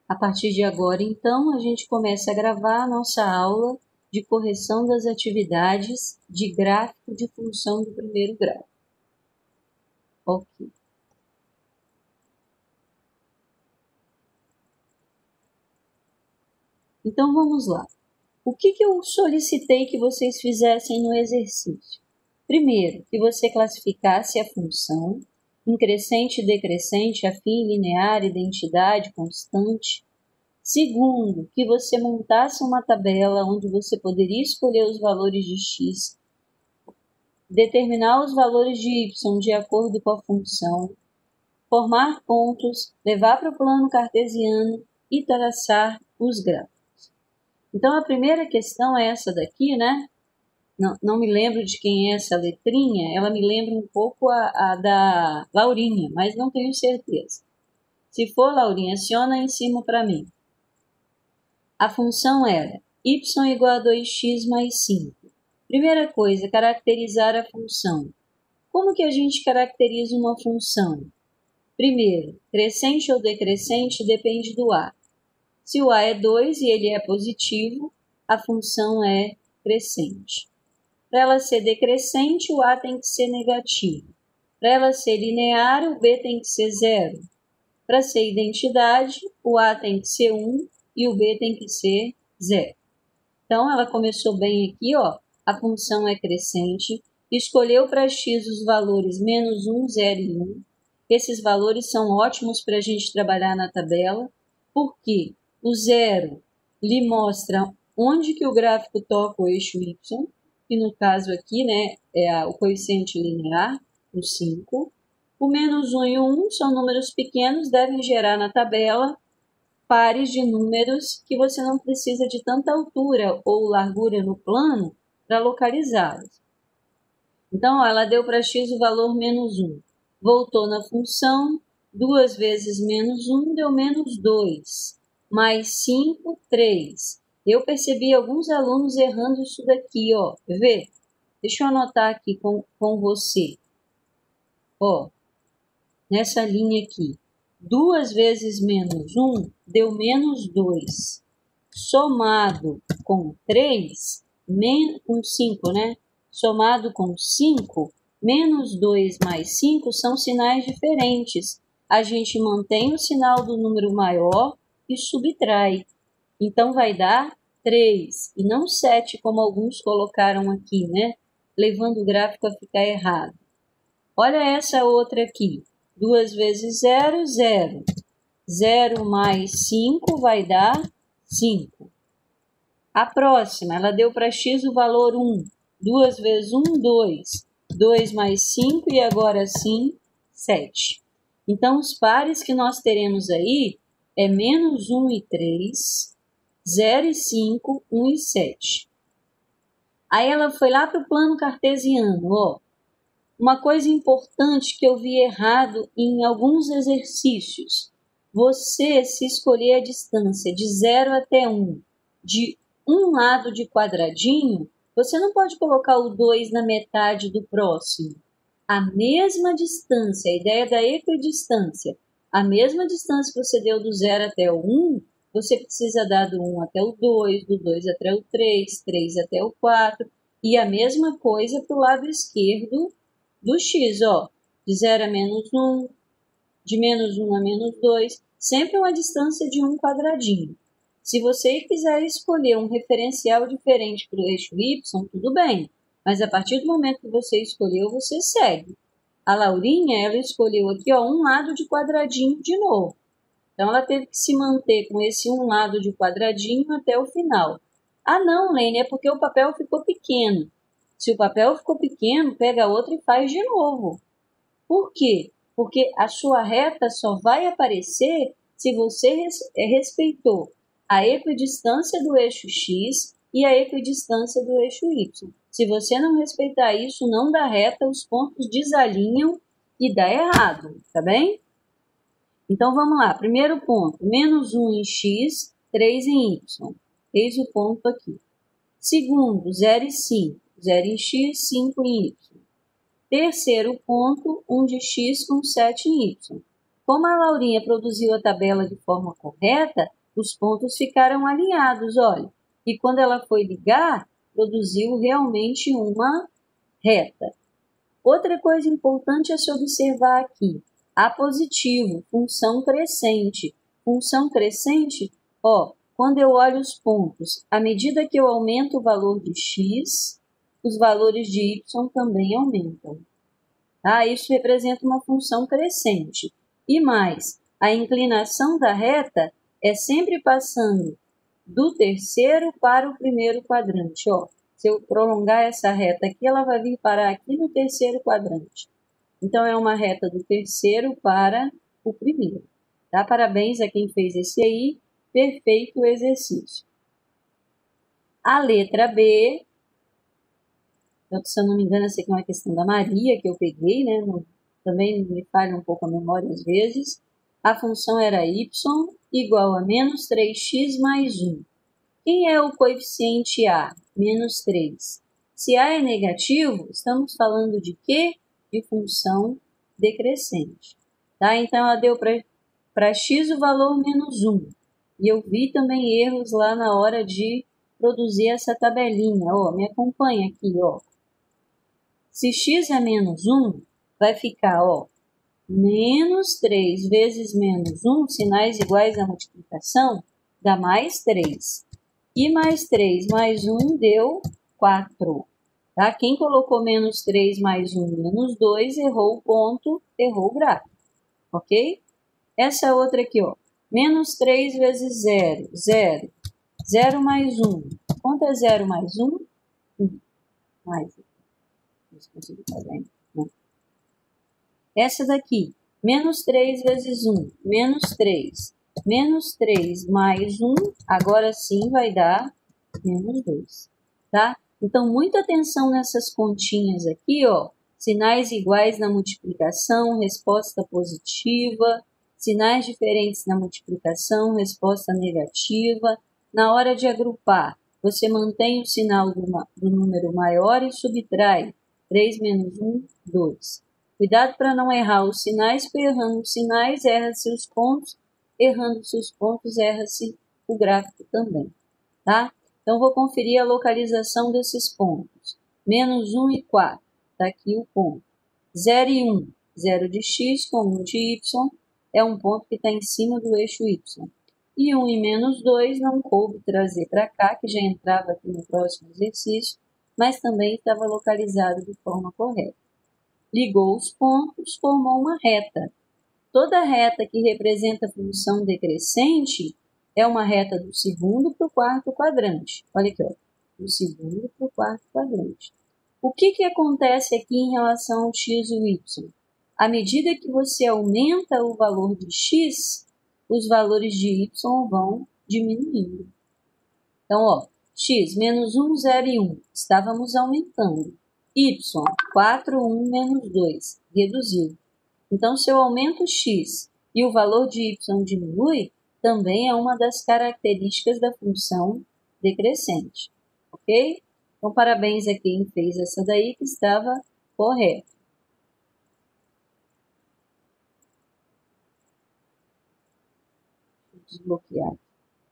A partir de agora, então, a gente começa a gravar a nossa aula de correção das atividades de gráfico de função do primeiro grau. Ok. Então, vamos lá. O que eu solicitei que vocês fizessem no exercício? Primeiro, que você classificasse a função em crescente e decrescente, afim, linear, identidade, constante. Segundo, que você montasse uma tabela onde você poderia escolher os valores de x, determinar os valores de y de acordo com a função, formar pontos, levar para o plano cartesiano e traçar os gráficos. Então, a primeira questão é essa daqui, né? Não me lembro de quem é essa letrinha, ela me lembra um pouco a da Laurinha, mas não tenho certeza. Se for, Laurinha, aciona em cima para mim. A função era y igual a 2x mais 5. Primeira coisa, caracterizar a função. Como que a gente caracteriza uma função? Primeiro, crescente ou decrescente depende do a. Se o a é 2 e ele é positivo, a função é crescente. Para ela ser decrescente, o a tem que ser negativo. Para ela ser linear, o b tem que ser 0. Para ser identidade, o a tem que ser 1 e o b tem que ser 0. Então, ela começou bem aqui, ó. A função é crescente. Escolheu para x os valores menos 1, 0 e 1. Esses valores são ótimos para a gente trabalhar na tabela, porque o 0 lhe mostra onde que o gráfico toca o eixo y, que no caso aqui, né, é o coeficiente linear, o 5. O menos 1 e o 1 são números pequenos, devem gerar na tabela pares de números que você não precisa de tanta altura ou largura no plano para localizá-los. Então, ela deu para x o valor menos 1. Voltou na função, 2 vezes menos 1 deu menos 2. Mais 5, 3. Eu percebi alguns alunos errando isso daqui, ó. Quer ver? Deixa eu anotar aqui com você. Ó, nessa linha aqui. 2 vezes menos 1 deu menos 2. Somado com 3, com 5, né? Somado com 5, menos 2 mais 5 são sinais diferentes. A gente mantém o sinal do número maior e subtrai. Então, vai dar 3 e não 7, como alguns colocaram aqui, né? Levando o gráfico a ficar errado. Olha essa outra aqui. 2 vezes 0, 0. 0 mais 5 vai dar 5. A próxima, ela deu para x o valor 1. 2 vezes 1, 2. 2 mais 5 e agora sim, 7. Então, os pares que nós teremos aí é menos 1 e 3, 0 e 5, 1 e 7. Aí ela foi lá para o plano cartesiano, ó. Uma coisa importante que eu vi errado em alguns exercícios. Você, se escolher a distância de 0 até 1, de um lado de quadradinho, você não pode colocar o 2 na metade do próximo. A mesma distância, a ideia da equidistância, a mesma distância que você deu do 0 até o 1, você precisa dar do 1 até o 2, do 2 até o 3, 3 até o 4, e a mesma coisa para o lado esquerdo do x, ó, de 0 a menos 1, de menos 1 a menos 2, sempre uma distância de um quadradinho. Se você quiser escolher um referencial diferente para o eixo y, tudo bem, mas a partir do momento que você escolheu, você segue. A Laurinha, ela escolheu aqui, ó, um lado de quadradinho de novo. Então, ela teve que se manter com esse um lado de quadradinho até o final. Ah, não, Lene, é porque o papel ficou pequeno. Se o papel ficou pequeno, pega outro e faz de novo. Por quê? Porque a sua reta só vai aparecer se você respeitou a equidistância do eixo x e a equidistância do eixo y. Se você não respeitar isso, não dá reta, os pontos desalinham e dá errado, tá bem? Então, vamos lá. Primeiro ponto, menos 1 em x, 3 em y. Eis o ponto aqui. Segundo, 0 e 5. 0 em x, 5 em y. Terceiro ponto, 1 de x com 7 em y. Como a Laurinha produziu a tabela de forma correta, os pontos ficaram alinhados, olha. E quando ela foi ligar, produziu realmente uma reta. Outra coisa importante a se observar aqui, A positivo, função crescente. Função crescente, ó, quando eu olho os pontos, à medida que eu aumento o valor de x, os valores de y também aumentam. Tá? Isso representa uma função crescente. E mais, a inclinação da reta é sempre passando do terceiro para o primeiro quadrante. Ó, se eu prolongar essa reta aqui, ela vai vir parar aqui no terceiro quadrante. Então, é uma reta do terceiro para o primeiro. Tá? Parabéns a quem fez esse aí. Perfeito exercício. A letra B, se eu não me engano, essa aqui é uma questão da Maria que eu peguei, né? Também me falha um pouco a memória às vezes. A função era y igual a menos 3x mais 1. Quem é o coeficiente A? Menos 3. Se A é negativo, estamos falando de quê? De função decrescente. Tá? Então, ela deu para x o valor menos 1. E eu vi também erros lá na hora de produzir essa tabelinha. Ó, me acompanha aqui, ó. Se x é menos 1, vai ficar, ó, menos 3 vezes menos 1, sinais iguais à multiplicação, dá mais 3. E mais 3 mais 1 deu 4. Tá? Quem colocou menos 3 mais 1 menos 2, errou o ponto, errou o gráfico. Ok? Essa outra aqui, ó. Menos 3 vezes 0, 0. 0 mais 1. Quanto é 0 mais 1? 1. Mais 1. Não. Essa daqui. Menos 3 vezes 1. Menos 3. Menos 3 mais 1. Agora sim vai dar menos 2. Tá? Então, muita atenção nessas continhas aqui, ó. Sinais iguais na multiplicação, resposta positiva. Sinais diferentes na multiplicação, resposta negativa. Na hora de agrupar, você mantém o sinal do número maior e subtrai 3 menos 1, 2. Cuidado para não errar os sinais, porque errando os sinais, erra-se os pontos. Errando-se os pontos, erra-se o gráfico também. Tá? Então, vou conferir a localização desses pontos. Menos 1 e 4. Está aqui o ponto. 0 e 1. 0 de x com 1 de y. É um ponto que está em cima do eixo y. E 1 e menos 2 não coube trazer para cá, que já entrava aqui no próximo exercício, mas também estava localizado de forma correta. Ligou os pontos, formou uma reta. Toda reta que representa função decrescente é uma reta do segundo para o quarto quadrante. Olha aqui, ó, do segundo para o quarto quadrante. O que acontece aqui em relação ao x e o y? À medida que você aumenta o valor de x, os valores de y vão diminuindo. Então, ó, x, menos 1, 0 e 1, estávamos aumentando. Y, 4, 1, menos 2, reduziu. Então, se eu aumento x e o valor de y diminui, também é uma das características da função decrescente. Ok? Então, parabéns a quem fez essa daí, que estava correto. Desbloquear.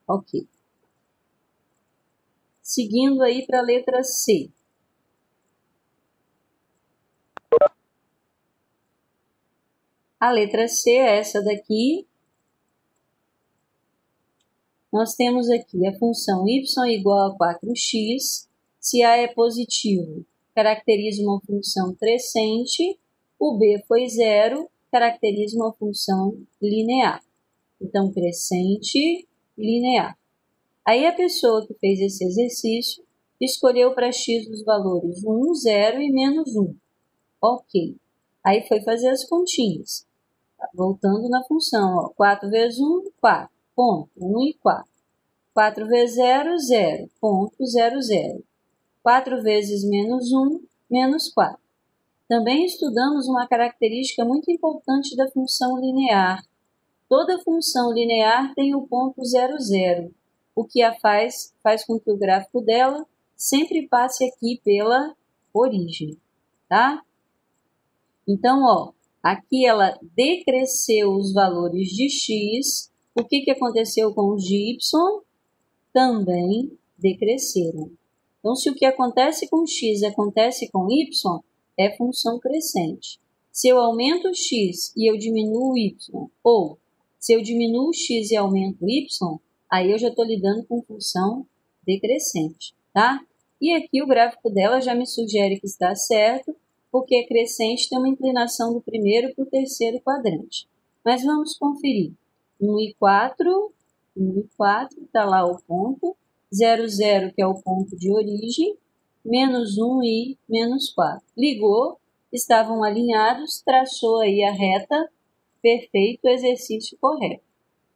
Ok. Seguindo aí para a letra C. A letra C é essa daqui. Nós temos aqui a função y igual a 4x. Se A é positivo, caracteriza uma função crescente. O B foi 0, caracteriza uma função linear. Então, crescente, linear. Aí a pessoa que fez esse exercício escolheu para x os valores 1, 0 e menos 1. Ok. Aí foi fazer as continhas. Voltando na função, ó, 4 vezes 1, 4, ponto, 1 e 4. 4 vezes 0, 0, ponto, 0, 0. 4 vezes menos 1, menos 4. Também estudamos uma característica muito importante da função linear. Toda função linear tem o ponto 0, 0, o que a faz com que o gráfico dela sempre passe aqui pela origem, tá? Então, ó, aqui ela decresceu os valores de x, O que aconteceu com os de y? Também decresceram. Então, se o que acontece com x acontece com y, é função crescente. Se eu aumento o x e eu diminuo o y, ou se eu diminuo o x e aumento o y, aí eu já estou lidando com função decrescente, tá? E aqui o gráfico dela já me sugere que está certo, porque crescente tem uma inclinação do primeiro para o terceiro quadrante. Mas vamos conferir. 1 e 4, está lá o ponto. 0, 0, que é o ponto de origem. Menos 1 e menos 4. Ligou, estavam alinhados, traçou aí a reta, perfeito, exercício correto,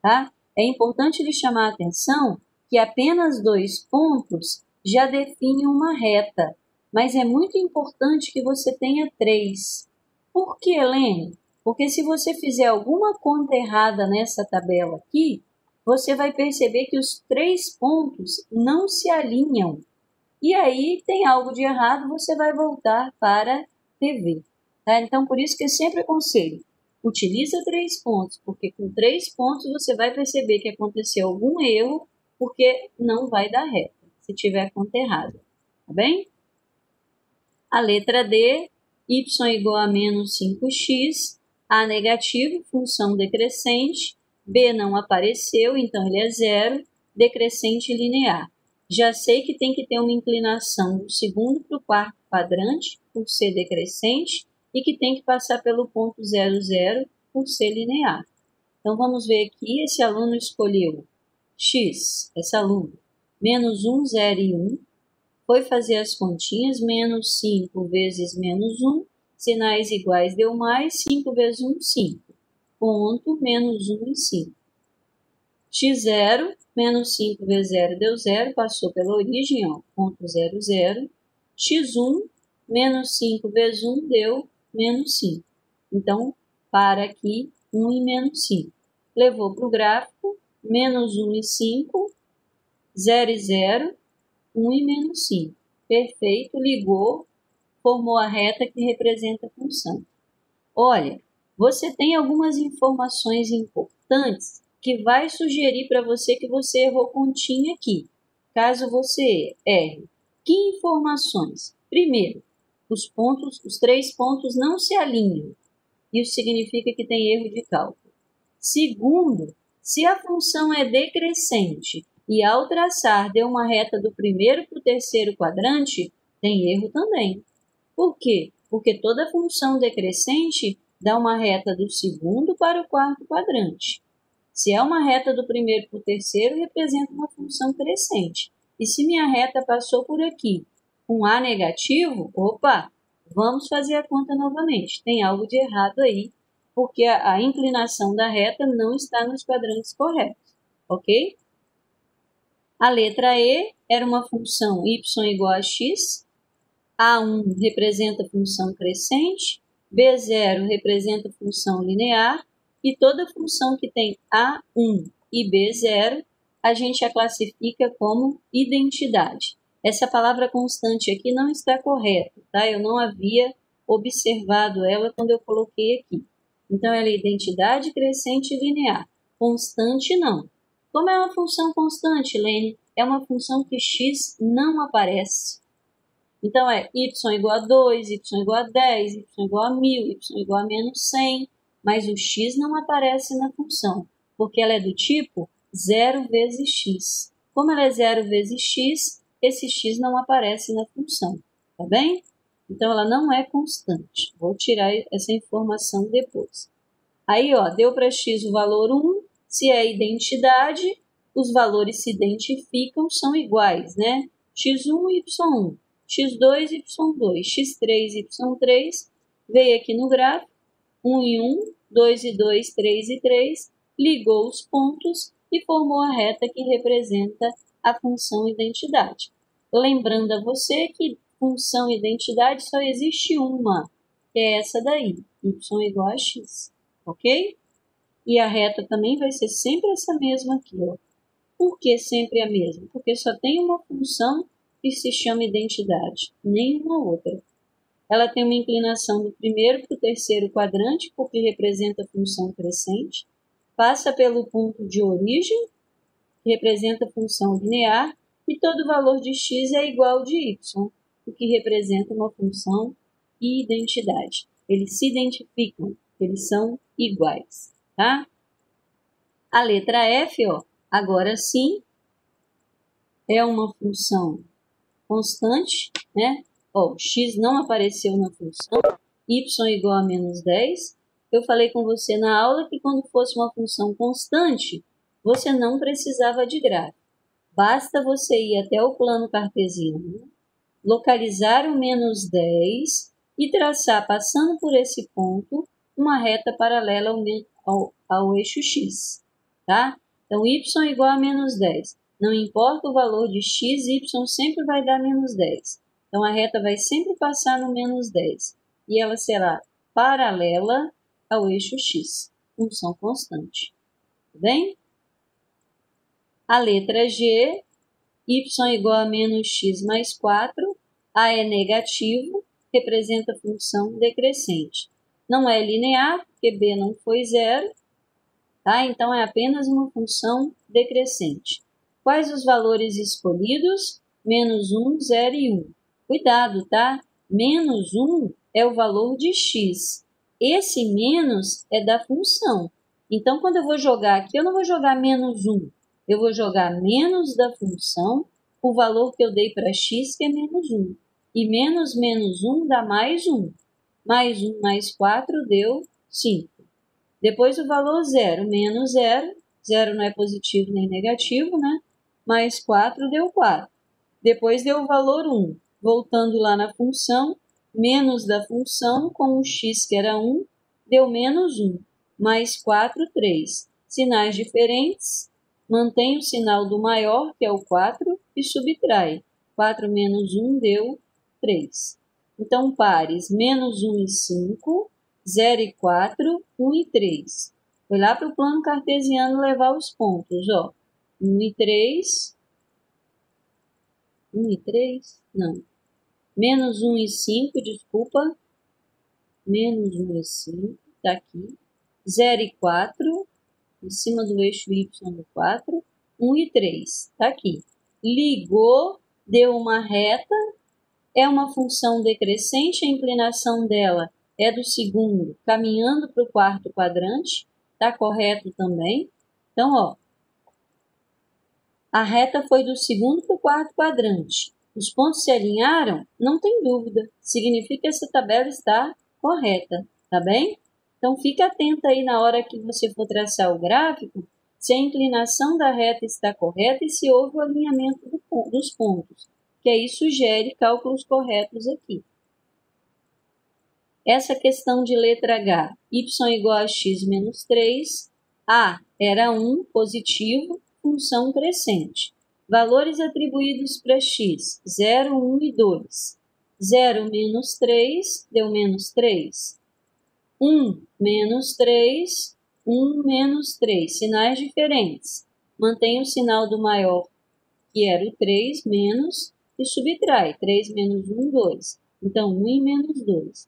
tá? É importante lhe chamar a atenção que apenas 2 pontos já definem uma reta, mas é muito importante que você tenha 3. Por que, Helene? Porque se você fizer alguma conta errada nessa tabela aqui, você vai perceber que os 3 pontos não se alinham. E aí tem algo de errado, você vai voltar para rever. Tá? Então, por isso que eu sempre aconselho, utiliza 3 pontos, porque com 3 pontos você vai perceber que aconteceu algum erro, porque não vai dar reta, se tiver conta errada. Tá bem? A letra D, y igual a menos 5x, A negativo, função decrescente, B não apareceu, então ele é 0, decrescente linear. Já sei que tem que ter uma inclinação do segundo para o quarto quadrante, por ser decrescente, e que tem que passar pelo ponto 0, 0, por ser linear. Então, vamos ver aqui, esse aluno escolheu x, esse aluno, menos 1, 0 e 1, foi fazer as continhas, menos 5 vezes menos 1, sinais iguais deu mais, 5 vezes 1, 5. Ponto, menos 1 e 5. x0, menos 5 vezes 0 deu 0, passou pela origem, ó, ponto 0, 0. x1, menos 5 vezes 1 deu menos 5. Então, para aqui, 1 e menos 5. Levou para o gráfico, menos 1 e 5, 0 e 0, 1 e menos 5. Perfeito, ligou, formou a reta que representa a função. Olha, você tem algumas informações importantes que vai sugerir para você que você errou continha aqui. Caso você erre, que informações? Primeiro, os 3 pontos não se alinham. Isso significa que tem erro de cálculo. Segundo, se a função é decrescente e ao traçar deu uma reta do primeiro para o terceiro quadrante, tem erro também. Por quê? Porque toda função decrescente dá uma reta do segundo para o quarto quadrante. Se é uma reta do primeiro para o terceiro, representa uma função crescente. E se minha reta passou por aqui com A negativo, opa, vamos fazer a conta novamente. Tem algo de errado aí, porque a inclinação da reta não está nos quadrantes corretos, ok? A letra E era uma função y igual a x, A1 representa função crescente, B0 representa função linear, e toda função que tem A1 e B0, a gente a classifica como identidade. Essa palavra constante aqui não está correta, tá? Eu não havia observado ela quando eu coloquei aqui. Então, ela é identidade crescente linear. Constante, não. Como é uma função constante, Lene? É uma função que x não aparece. Então, é y igual a 2, y igual a 10, y igual a 1000, y igual a menos 100, mas o x não aparece na função, porque ela é do tipo 0 vezes x. Como ela é 0 vezes x, esse x não aparece na função, tá bem? Então, ela não é constante. Vou tirar essa informação depois. Aí, ó, deu para x o valor 1, se é identidade, os valores se identificam, são iguais, né? x1 e y1, x2 e y2, x3 e y3, veio aqui no gráfico, 1 e 1, 2 e 2, 3 e 3, ligou os pontos e formou a reta que representa a função identidade. Lembrando a você que função identidade só existe uma, que é essa daí, y igual a x, ok? E a reta também vai ser sempre essa mesma aqui, ó. Por que sempre a mesma? Porque só tem uma função que se chama identidade, nenhuma outra. Ela tem uma inclinação do primeiro para o terceiro quadrante, porque representa a função crescente. passa pelo ponto de origem, que representa a função linear, e todo valor de x é igual ao de y, o que representa uma função identidade. Eles se identificam, eles são iguais, tá? A letra F, ó, agora sim, é uma função constante, né? Ó, x não apareceu na função, y igual a menos 10. Eu falei com você na aula que quando fosse uma função constante, você não precisava de gráfico. Basta você ir até o plano cartesiano, localizar o menos 10 e traçar, passando por esse ponto, uma reta paralela ao eixo x, tá? Então, y igual a menos 10. Não importa o valor de x, y sempre vai dar menos 10. Então, a reta vai sempre passar no menos 10. E ela será paralela ao eixo x, função constante. Tá bem? A letra G, y igual a menos x mais 4, A é negativo, representa a função decrescente. Não é linear, porque B não foi zero, tá? Então é apenas uma função decrescente. Quais os valores escolhidos? Menos 1, 0 e 1. Cuidado, tá? Menos 1 é o valor de x. Esse menos é da função. Então, quando eu vou jogar aqui, eu não vou jogar menos 1. Eu vou jogar menos da função, o valor que eu dei para x, que é menos 1. E menos 1 dá mais 1. Mais 1 mais 4 deu 5. Depois o valor 0, menos 0. 0 não é positivo nem negativo, né? Mais 4 deu 4. Depois deu o valor 1. Voltando lá na função, menos da função com o x que era 1, deu menos 1. Mais 4, 3. Sinais diferentes. Mantém o sinal do maior, que é o 4, e subtrai. 4 menos 1 deu 3. Então, pares menos 1 e 5, 0 e 4, 1 e 3. Foi lá para o plano cartesiano levar os pontos, ó. 1 e 3. 1 e 3? Não. Menos 1 e 5, desculpa. Menos 1 e 5, tá aqui. 0 e 4. Em cima do eixo y do 4, 1 e 3, tá aqui. Ligou, deu uma reta, é uma função decrescente, a inclinação dela é do segundo, caminhando para o quarto quadrante, tá correto também. Então, ó, a reta foi do segundo para o quarto quadrante. Os pontos se alinharam? Não tem dúvida, significa que essa tabela está correta, tá bem? Então, fique atento aí na hora que você for traçar o gráfico, se a inclinação da reta está correta e se houve o alinhamento dos pontos, que aí sugere cálculos corretos aqui. Essa questão de letra H, y igual a x menos 3, A era 1, positivo, função crescente. Valores atribuídos para x, 0, 1 e 2. 0 menos 3 deu menos 3. 1 menos 3, 1 menos 3, sinais diferentes. Mantém o sinal do maior, que era o 3, menos, e subtrai. 3 menos 1, 2. Então, 1 e menos 2.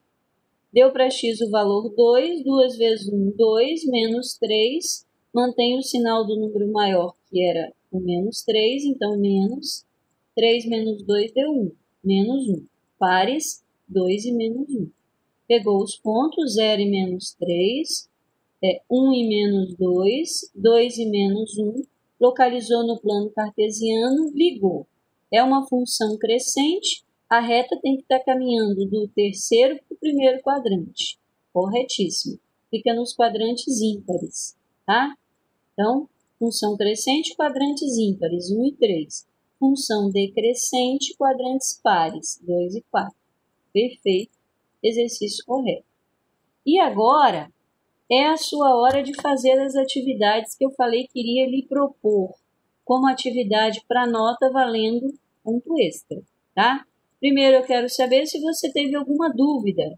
Deu para x o valor 2, 2 vezes 1, 2, menos 3. Mantém o sinal do número maior, que era o menos 3, então menos. 3 menos 2 deu 1, menos 1. Pares, 2 e menos 1. Pegou os pontos, 0 e menos 3, 1 e menos 2, 2 e menos 1, localizou no plano cartesiano, ligou. É uma função crescente, a reta tem que estar caminhando do terceiro para o primeiro quadrante. Corretíssimo. Fica nos quadrantes ímpares, tá? Então, função crescente, quadrantes ímpares, 1 e 3. Função decrescente, quadrantes pares, 2 e 4. Perfeito. Exercício correto. E agora é a sua hora de fazer as atividades que eu falei que iria lhe propor como atividade para nota valendo ponto extra, tá? Primeiro eu quero saber se você teve alguma dúvida